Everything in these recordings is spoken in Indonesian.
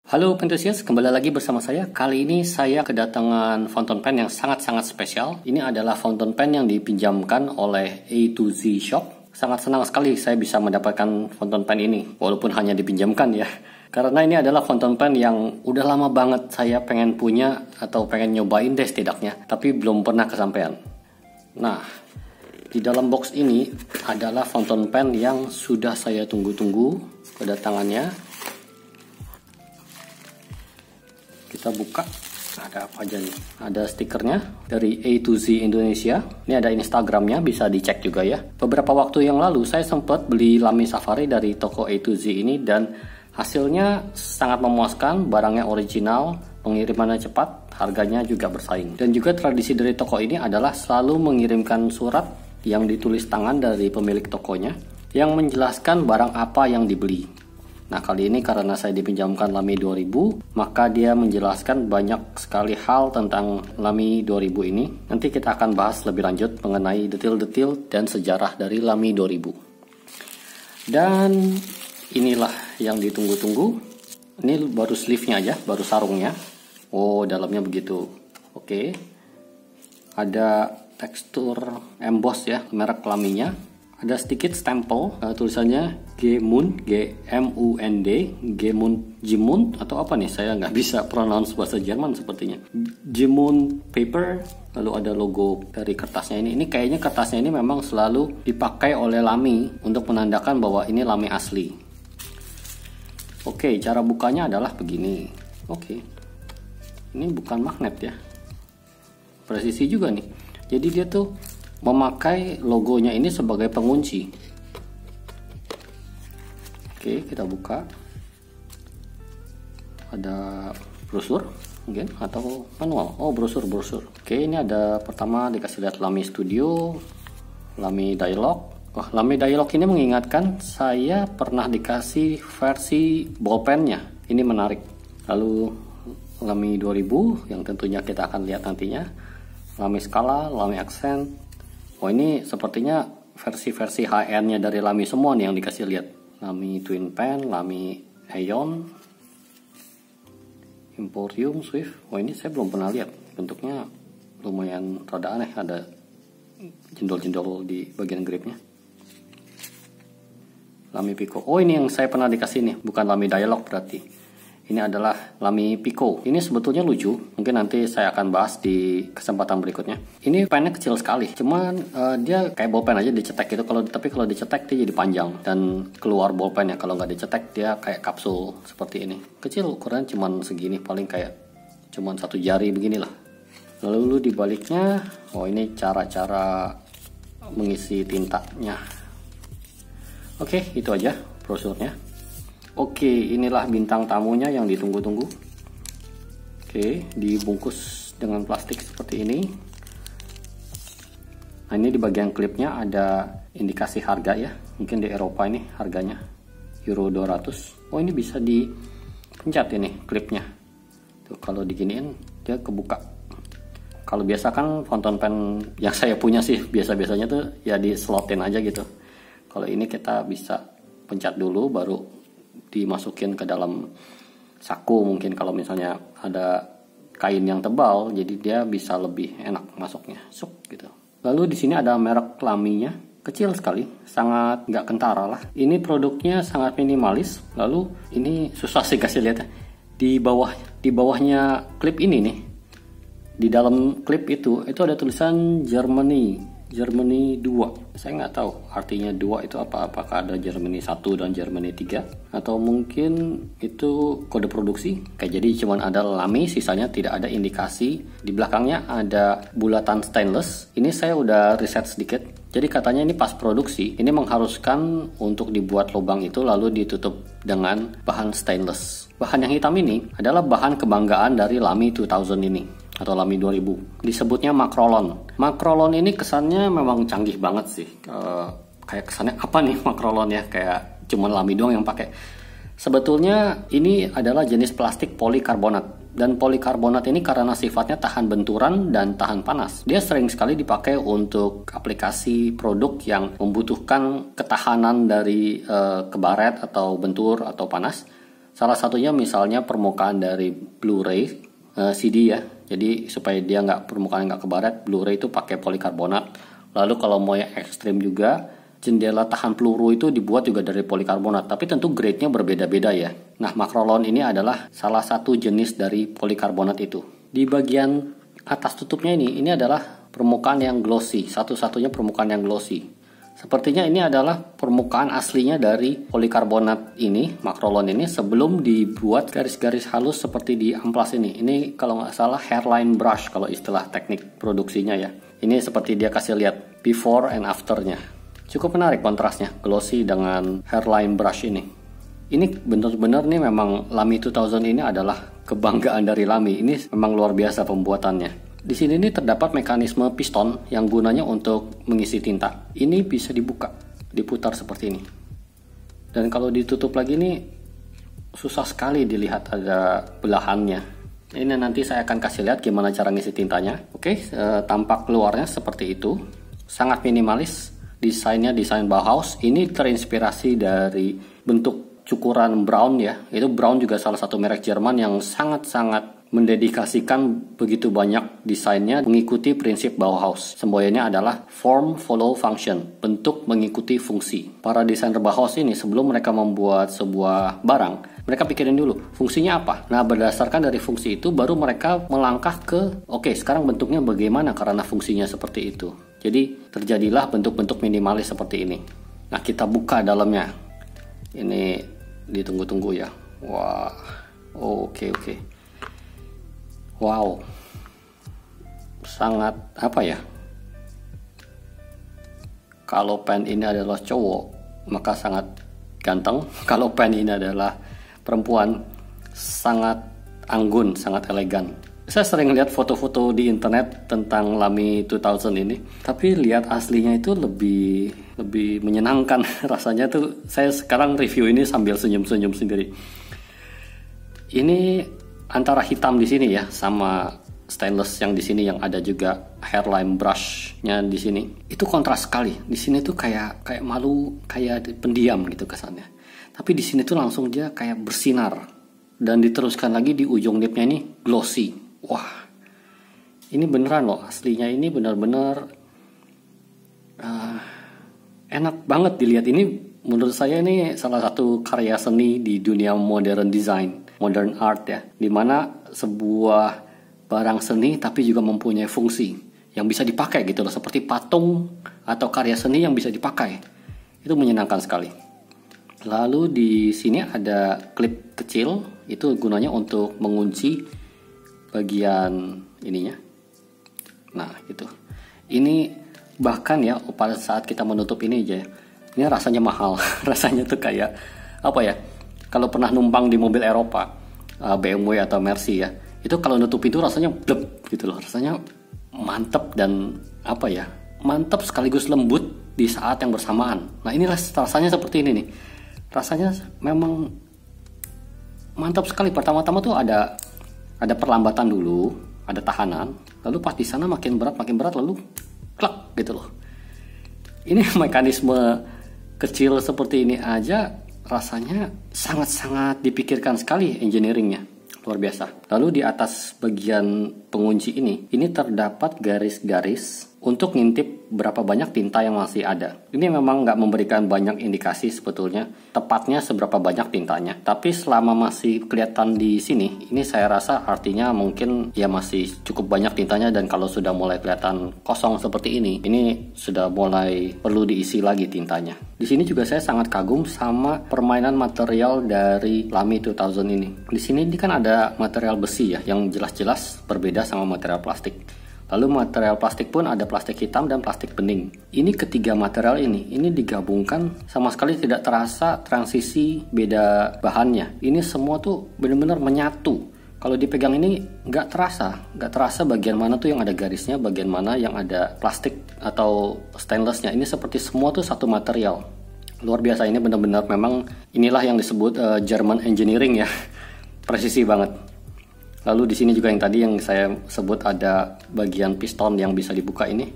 Halo Pentusias, kembali lagi bersama saya. Kali ini saya kedatangan fountain pen yang sangat-sangat spesial. Ini adalah fountain pen yang dipinjamkan oleh A to Z Shop. Sangat senang sekali saya bisa mendapatkan fountain pen ini, walaupun hanya dipinjamkan ya. Karena ini adalah fountain pen yang udah lama banget saya pengen punya atau pengen nyobain deh setidaknya, tapi belum pernah kesampaian. Nah, di dalam box ini adalah fountain pen yang sudah saya tunggu-tunggu kedatangannya. Kita buka, ada apa aja nih? Ada stikernya dari A to Z Indonesia. Ini ada Instagramnya, bisa dicek juga ya. Beberapa waktu yang lalu saya sempat beli Lamy Safari dari toko A to Z ini dan hasilnya sangat memuaskan. Barangnya original, pengirimannya cepat, harganya juga bersaing. Dan juga tradisi dari toko ini adalah selalu mengirimkan surat yang ditulis tangan dari pemilik tokonya yang menjelaskan barang apa yang dibeli. Nah, kali ini karena saya dipinjamkan Lamy 2000, maka dia menjelaskan banyak sekali hal tentang Lamy 2000 ini. Nanti kita akan bahas lebih lanjut mengenai detail-detail dan sejarah dari Lamy 2000. Dan inilah yang ditunggu-tunggu. Ini baru sleeve-nya aja, baru sarungnya. Oh, dalamnya begitu. Oke. Ada tekstur emboss ya, merek Lamy-nya. Ada sedikit stempel, tulisannya Gmund, Gmund, Gmund atau apa nih? Saya nggak bisa pronounce bahasa Jerman sepertinya. Gmund paper, lalu ada logo dari kertasnya ini. Ini kayaknya kertasnya ini memang selalu dipakai oleh Lamy untuk menandakan bahwa ini Lamy asli. Oke, cara bukanya adalah begini. Oke, ini bukan magnet ya, presisi juga nih. Jadi dia tuh memakai logonya ini sebagai pengunci. Oke, kita buka. Ada brosur mungkin atau manual. Oh, brosur. Oke, ini ada pertama dikasih lihat Lamy Studio, Lamy Dialog. Wah, Lamy Dialog ini mengingatkan saya pernah dikasih versi bolpennya. Ini menarik. Lalu Lamy 2000 yang tentunya kita akan lihat nantinya. Lamy Scala, Lamy Accent. Oh, ini sepertinya versi-versi high-end-nya dari Lamy semua nih yang dikasih lihat. Lamy Twin Pen, Lamy Aeon, Emporium, Swift. Oh, ini saya belum pernah lihat. Bentuknya lumayan rada aneh, ada jendol-jendol di bagian gripnya. Lamy Pico. Oh, ini yang saya pernah dikasih nih, bukan Lamy Dialog berarti. Ini adalah Lamy Pico. Ini sebetulnya lucu. Mungkin nanti saya akan bahas di kesempatan berikutnya. Ini pennya kecil sekali. Cuman dia kayak bolpen aja dicetek gitu. Tapi kalau dicetek dia jadi panjang dan keluar bolpennya. Kalau nggak dicetek dia kayak kapsul seperti ini. Kecil, ukuran cuman segini. Paling kayak cuman 1 jari beginilah. Lalu di baliknya, oh ini cara-cara mengisi tintanya. Oke, itu aja brosurnya. Oke, inilah bintang tamunya yang ditunggu-tunggu. Oke, dibungkus dengan plastik seperti ini. Nah, ini di bagian klipnya ada indikasi harga ya. Mungkin di Eropa ini harganya Euro 200. Oh, ini bisa dipencet ini klipnya. Tuh, kalau diginiin dia kebuka. Kalau biasa kan fountain pen yang saya punya sih biasa-biasanya tuh ya di slotin aja gitu. Kalau ini kita bisa pencet dulu baru dimasukin ke dalam saku, mungkin kalau misalnya ada kain yang tebal jadi dia bisa lebih enak masuknya gitu. Lalu di sini ada merek Lamy-nya, kecil sekali, sangat nggak kentara lah. Ini produknya sangat minimalis. Lalu ini susah sih kasih lihat di bawahnya klip ini nih, di dalam klip itu ada tulisan Germany 2. Saya nggak tahu artinya 2 itu apa. Apakah ada Germany 1 dan Germany 3 atau mungkin itu kode produksi. Kayak jadi cuman ada Lamy, sisanya tidak ada indikasi. Di belakangnya ada bulatan stainless. Ini saya udah riset sedikit. Jadi katanya ini pas produksi ini mengharuskan untuk dibuat lubang itu lalu ditutup dengan bahan stainless. Bahan yang hitam ini adalah bahan kebanggaan dari Lamy 2000 ini atau Lamy 2000. Disebutnya Makrolon. Makrolon ini kesannya memang canggih banget sih. Kayak kesannya apa nih Makrolon ya? Kayak cuman Lamy doang yang pakai. Sebetulnya ini adalah jenis plastik polikarbonat. Dan polikarbonat ini karena sifatnya tahan benturan dan tahan panas, dia sering sekali dipakai untuk aplikasi produk yang membutuhkan ketahanan dari kebaret atau bentur atau panas. Salah satunya misalnya permukaan dari Blu-ray CD ya. Jadi supaya dia permukaan nggak kebaret, Blu-ray itu pakai polikarbonat. Lalu kalau mau yang ekstrim juga, jendela tahan peluru itu dibuat juga dari polikarbonat. Tapi tentu grade-nya berbeda-beda ya. Nah, Makrolon ini adalah salah satu jenis dari polikarbonat itu. Di bagian atas tutupnya ini adalah permukaan yang glossy. Satu-satunya permukaan yang glossy. Sepertinya ini adalah permukaan aslinya dari polikarbonat ini, Makrolon ini, sebelum dibuat garis-garis halus seperti di amplas ini. Ini kalau nggak salah hairline brush kalau istilah teknik produksinya ya. Ini seperti dia kasih lihat before and afternya. Cukup menarik kontrasnya, glossy dengan hairline brush ini. Ini benar-benar nih memang Lamy 2000 ini adalah kebanggaan dari Lamy. Ini memang luar biasa pembuatannya. Di sini ini terdapat mekanisme piston yang gunanya untuk mengisi tinta. Ini bisa dibuka, diputar seperti ini. Dan kalau ditutup lagi ini susah sekali dilihat ada belahannya. Ini nanti saya akan kasih lihat gimana cara ngisi tintanya. Oke, tampak luarnya seperti itu. Sangat minimalis. Desainnya desain Bauhaus. Ini terinspirasi dari bentuk cukuran Braun ya. Itu Braun juga salah satu merek Jerman yang sangat-sangat mendedikasikan begitu banyak desainnya mengikuti prinsip Bauhaus. Semboyannya adalah form follow function, bentuk mengikuti fungsi. Para desainer Bauhaus ini sebelum mereka membuat sebuah barang, mereka pikirin dulu fungsinya apa. Nah, berdasarkan dari fungsi itu baru mereka melangkah ke oke, sekarang bentuknya bagaimana karena fungsinya seperti itu. Jadi terjadilah bentuk-bentuk minimalis seperti ini. Nah, kita buka dalamnya. Ini ditunggu-tunggu ya. Wah. Oke. Wow, sangat apa ya? Kalau pen ini adalah cowok, maka sangat ganteng. Kalau pen ini adalah perempuan, sangat anggun, sangat elegan. Saya sering lihat foto-foto di internet tentang Lamy 2000 ini, tapi lihat aslinya itu lebih menyenangkan. Rasanya tuh saya sekarang review ini sambil senyum-senyum sendiri. Ini antara hitam di sini ya sama stainless yang di sini yang ada juga hairline brush-nya di sini. Itu kontras sekali. Di sini tuh kayak malu, kayak pendiam gitu kesannya. Tapi di sini tuh langsung dia kayak bersinar. Dan diteruskan lagi di ujung nipnya ini glossy. Wah. Ini beneran loh, aslinya ini benar-benar enak banget dilihat. Ini menurut saya ini salah satu karya seni di dunia modern design, modern art ya, dimana sebuah barang seni tapi juga mempunyai fungsi yang bisa dipakai gitu loh, seperti patung atau karya seni yang bisa dipakai. Itu menyenangkan sekali. Lalu di sini ada klip kecil, itu gunanya untuk mengunci bagian ininya. Nah gitu. Ini bahkan ya pada saat kita menutup ini aja, ini rasanya mahal. Rasanya tuh kayak apa ya? Kalau pernah numpang di mobil Eropa, BMW atau Mercy ya, itu kalau nutup itu rasanya bleb gitu loh. Rasanya mantep dan apa ya? Mantep sekaligus lembut di saat yang bersamaan. Nah inilah rasanya seperti ini nih. Rasanya memang mantap sekali. Pertama-tama tuh ada perlambatan dulu, ada tahanan, lalu pas di sana makin berat lalu klak gitu loh. Ini mekanisme kecil seperti ini aja rasanya sangat-sangat dipikirkan sekali engineeringnya, luar biasa. Lalu di atas bagian pengunci ini terdapat garis-garis untuk ngintip berapa banyak tinta yang masih ada. Ini memang nggak memberikan banyak indikasi sebetulnya tepatnya seberapa banyak tintanya. Tapi selama masih kelihatan di sini, ini saya rasa artinya mungkin ya masih cukup banyak tintanya, dan kalau sudah mulai kelihatan kosong seperti ini sudah mulai perlu diisi lagi tintanya. Di sini juga saya sangat kagum sama permainan material dari Lamy 2000 ini. Di sini kan ada material besi ya yang jelas-jelas berbeda sama material plastik. Lalu material plastik pun ada plastik hitam dan plastik bening. Ini ketiga material ini digabungkan sama sekali tidak terasa transisi beda bahannya. Ini semua tuh benar-benar menyatu. Kalau dipegang ini nggak terasa bagian mana tuh yang ada garisnya, bagian mana yang ada plastik atau stainlessnya. Ini seperti semua tuh satu material. Luar biasa, ini benar-benar memang inilah yang disebut German engineering ya. Presisi banget. Lalu di sini juga yang tadi yang saya sebut ada bagian piston yang bisa dibuka ini.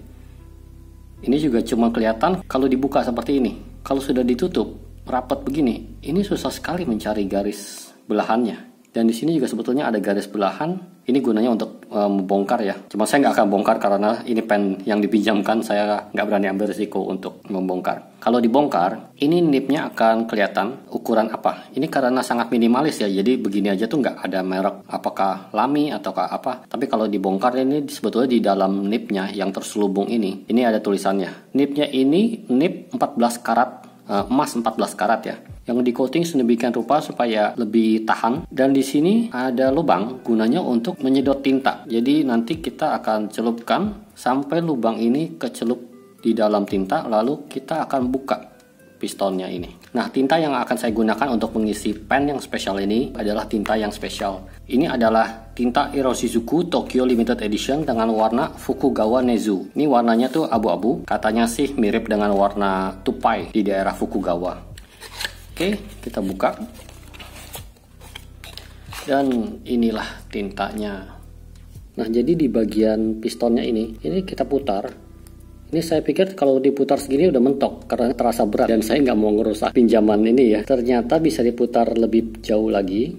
Ini juga cuma kelihatan kalau dibuka seperti ini. Kalau sudah ditutup rapat begini, ini susah sekali mencari garis belahannya. Dan di sini juga sebetulnya ada garis belahan. Ini gunanya untuk membongkar ya. Cuma saya nggak akan bongkar karena ini pen yang dipinjamkan. Saya nggak berani ambil risiko untuk membongkar. Kalau dibongkar, ini nipnya akan kelihatan ukuran apa. Ini karena sangat minimalis ya. Jadi begini aja tuh nggak ada merek. Apakah Lamy ataukah apa. Tapi kalau dibongkar ini sebetulnya di dalam nipnya yang terselubung ini ada tulisannya. Nipnya ini nip 14 karat. Emas 14 karat ya, yang di coating sedemikian rupa supaya lebih tahan. Dan di sini ada lubang gunanya untuk menyedot tinta. Jadi nanti kita akan celupkan sampai lubang ini kecelup di dalam tinta, lalu kita akan buka pistonnya ini. Nah, tinta yang akan saya gunakan untuk mengisi pen yang spesial ini adalah tinta yang spesial. Ini adalah tinta Iroshizuku Tokyo Limited Edition dengan warna Fukugawa Nezu. Ini warnanya tuh abu-abu, katanya sih mirip dengan warna tupai di daerah Fukugawa. Oke, kita buka. Dan inilah tintanya. Nah, jadi di bagian pistonnya ini kita putar. Ini saya pikir kalau diputar segini udah mentok karena terasa berat dan saya nggak mau ngerusak pinjaman ini ya. Ternyata bisa diputar lebih jauh lagi.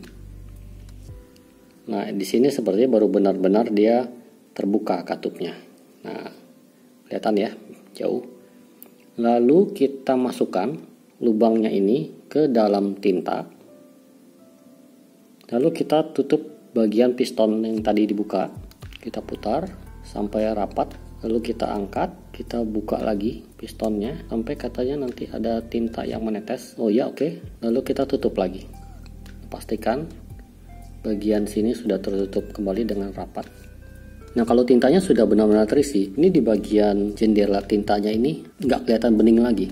Nah, di sini sepertinya baru benar-benar dia terbuka katupnya. Nah, kelihatan ya, jauh. Lalu kita masukkan lubangnya ini ke dalam tinta. Lalu kita tutup bagian piston yang tadi dibuka. Kita putar sampai rapat. Lalu kita angkat, kita buka lagi pistonnya sampai katanya nanti ada tinta yang menetes. Oh ya, oke. Lalu kita tutup lagi. Pastikan bagian sini sudah tertutup kembali dengan rapat. Nah, kalau tintanya sudah benar-benar terisi, ini di bagian jendela tintanya ini nggak kelihatan bening lagi.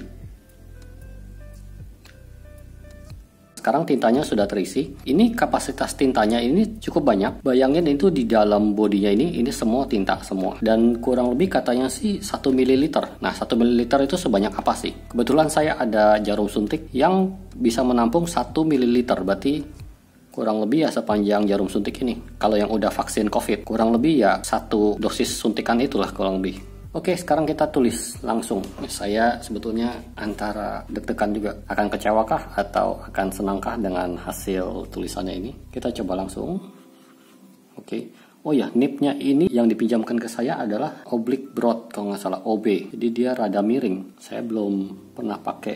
Sekarang tintanya sudah terisi. Ini kapasitas tintanya ini cukup banyak. Bayangin itu di dalam bodinya ini semua tinta semua. Dan kurang lebih katanya sih 1 ml. Nah, 1 ml itu sebanyak apa sih? Kebetulan saya ada jarum suntik yang bisa menampung 1 ml. Berarti kurang lebih ya sepanjang jarum suntik ini. Kalau yang udah vaksin COVID, kurang lebih ya 1 dosis suntikan itulah kurang lebih. Oke, sekarang kita tulis langsung. Saya sebetulnya antara deg-degan juga. Akan kecewakah atau akan senangkah dengan hasil tulisannya ini? Kita coba langsung. Oke. Oh ya, nipnya ini yang dipinjamkan ke saya adalah oblique broad, kalau nggak salah OB. Jadi dia rada miring. Saya belum pernah pakai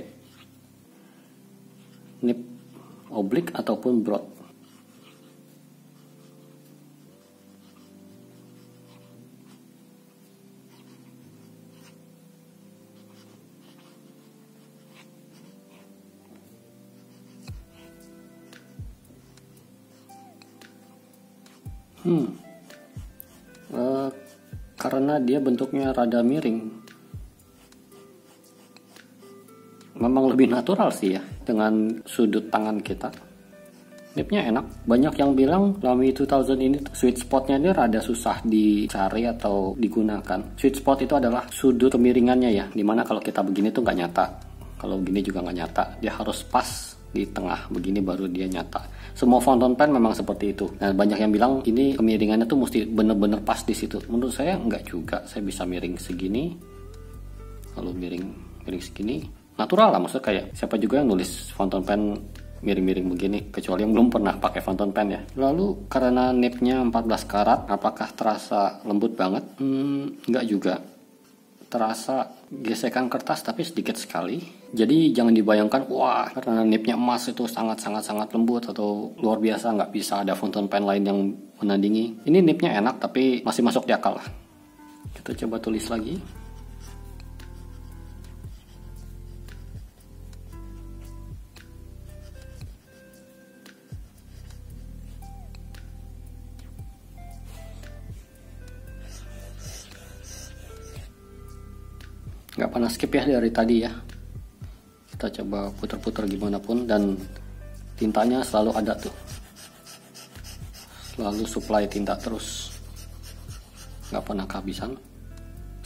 nip oblique ataupun broad. Karena dia bentuknya rada miring, memang lebih natural sih ya dengan sudut tangan kita. Nipnya enak. Banyak yang bilang Lamy 2000 ini sweet spotnya ini rada susah dicari atau digunakan. Sweet spot itu adalah sudut kemiringannya ya, dimana kalau kita begini tuh nggak nyata, kalau begini juga nggak nyata. Dia harus pas di tengah begini baru dia nyata. Semua fountain pen memang seperti itu. Nah, banyak yang bilang ini kemiringannya tuh mesti bener-bener pas di situ. Menurut saya enggak juga. Saya bisa miring segini, lalu miring segini. Natural lah, maksudnya kayak siapa juga yang nulis fountain pen miring-miring begini, kecuali yang belum pernah pakai fountain pen ya. Lalu karena nipnya 14 karat, apakah terasa lembut banget? Enggak juga. Terasa gesekan kertas tapi sedikit sekali. Jadi jangan dibayangkan wah karena nipnya emas itu sangat lembut atau luar biasa, nggak bisa ada fountain pen lain yang menandingi. Ini nipnya enak tapi masih masuk di akal lah. Kita coba tulis lagi. Nggak pernah skip ya dari tadi ya. Kita coba putar-putar gimana pun dan tintanya selalu ada tuh, selalu supply tinta terus, nggak pernah kehabisan.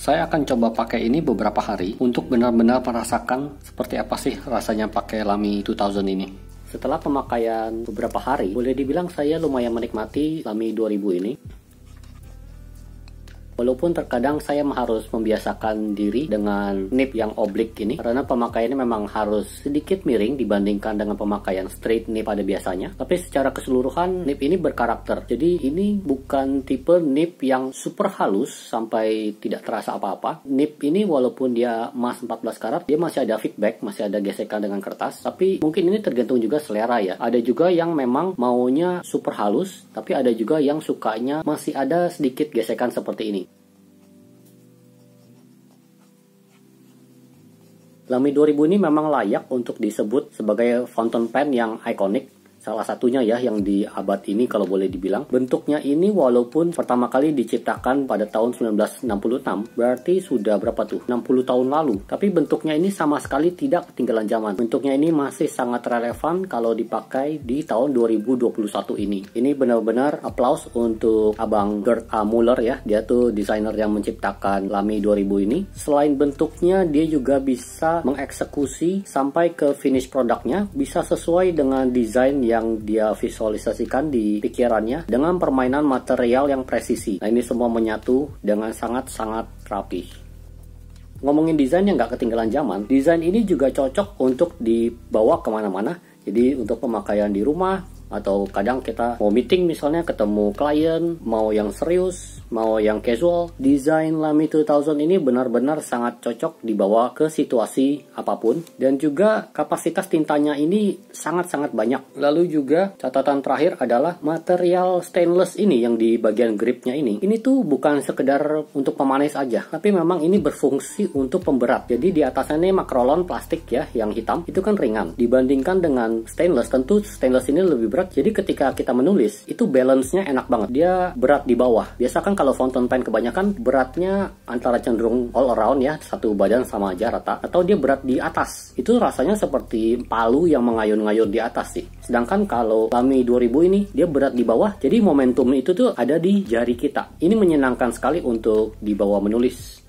Saya akan coba pakai ini beberapa hari untuk benar-benar merasakan seperti apa sih rasanya pakai Lamy 2000 ini. Setelah pemakaian beberapa hari, boleh dibilang saya lumayan menikmati Lamy 2000 ini. Walaupun terkadang saya harus membiasakan diri dengan nip yang oblik ini, karena pemakaiannya memang harus sedikit miring dibandingkan dengan pemakaian straight nip pada biasanya. Tapi secara keseluruhan nip ini berkarakter. Jadi ini bukan tipe nip yang super halus sampai tidak terasa apa-apa. Nip ini walaupun dia emas 14 karat, dia masih ada feedback, masih ada gesekan dengan kertas. Tapi mungkin ini tergantung juga selera ya. Ada juga yang memang maunya super halus, tapi ada juga yang sukanya masih ada sedikit gesekan seperti ini. Lamy 2000 ini memang layak untuk disebut sebagai fountain pen yang ikonik. Salah satunya ya yang di abad ini kalau boleh dibilang. Bentuknya ini walaupun pertama kali diciptakan pada tahun 1966, berarti sudah berapa tuh? 60 tahun lalu. Tapi bentuknya ini sama sekali tidak ketinggalan zaman. Bentuknya ini masih sangat relevan kalau dipakai di tahun 2021 ini. Ini benar-benar applause untuk Abang Gerd A. Muller ya. Dia tuh desainer yang menciptakan Lamy 2000 ini. Selain bentuknya, dia juga bisa mengeksekusi sampai ke finish produknya. Bisa sesuai dengan desain yang dia visualisasikan di pikirannya dengan permainan material yang presisi. Nah, ini semua menyatu dengan sangat-sangat rapi. Ngomongin desain yang nggak ketinggalan zaman, desain ini juga cocok untuk dibawa kemana-mana. Jadi untuk pemakaian di rumah, atau kadang kita mau meeting misalnya, ketemu klien, mau yang serius, mau yang casual. Desain Lamy 2000 ini benar-benar sangat cocok dibawa ke situasi apapun. Dan juga kapasitas tintanya ini sangat-sangat banyak. Lalu juga catatan terakhir adalah material stainless ini yang di bagian gripnya ini. Ini tuh bukan sekedar untuk pemanis aja, tapi memang ini berfungsi untuk pemberat. Jadi di atasnya ini makrolon plastik ya, yang hitam. Itu kan ringan. Dibandingkan dengan stainless, tentu stainless ini lebih berat. Jadi ketika kita menulis, itu balance-nya enak banget. Dia berat di bawah. Biasa kan kalau fountain pen kebanyakan beratnya antara cenderung all around ya, satu badan sama aja rata. Atau dia berat di atas. Itu rasanya seperti palu yang mengayun-ngayun di atas sih. Sedangkan kalau Lamy 2000 ini, dia berat di bawah. Jadi momentum itu tuh ada di jari kita. Ini menyenangkan sekali untuk dibawa menulis.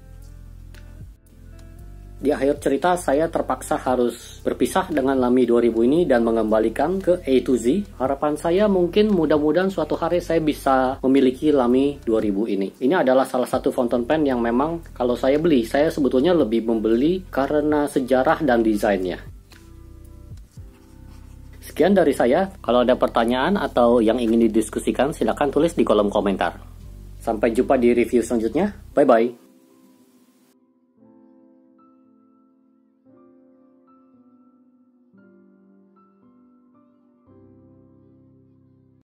Di akhir cerita, saya terpaksa harus berpisah dengan Lamy 2000 ini dan mengembalikan ke A to Z. Harapan saya mungkin mudah-mudahan suatu hari saya bisa memiliki Lamy 2000 ini. Ini adalah salah satu fountain pen yang memang kalau saya beli, saya sebetulnya lebih membeli karena sejarah dan desainnya. Sekian dari saya. Kalau ada pertanyaan atau yang ingin didiskusikan, silakan tulis di kolom komentar. Sampai jumpa di review selanjutnya. Bye-bye.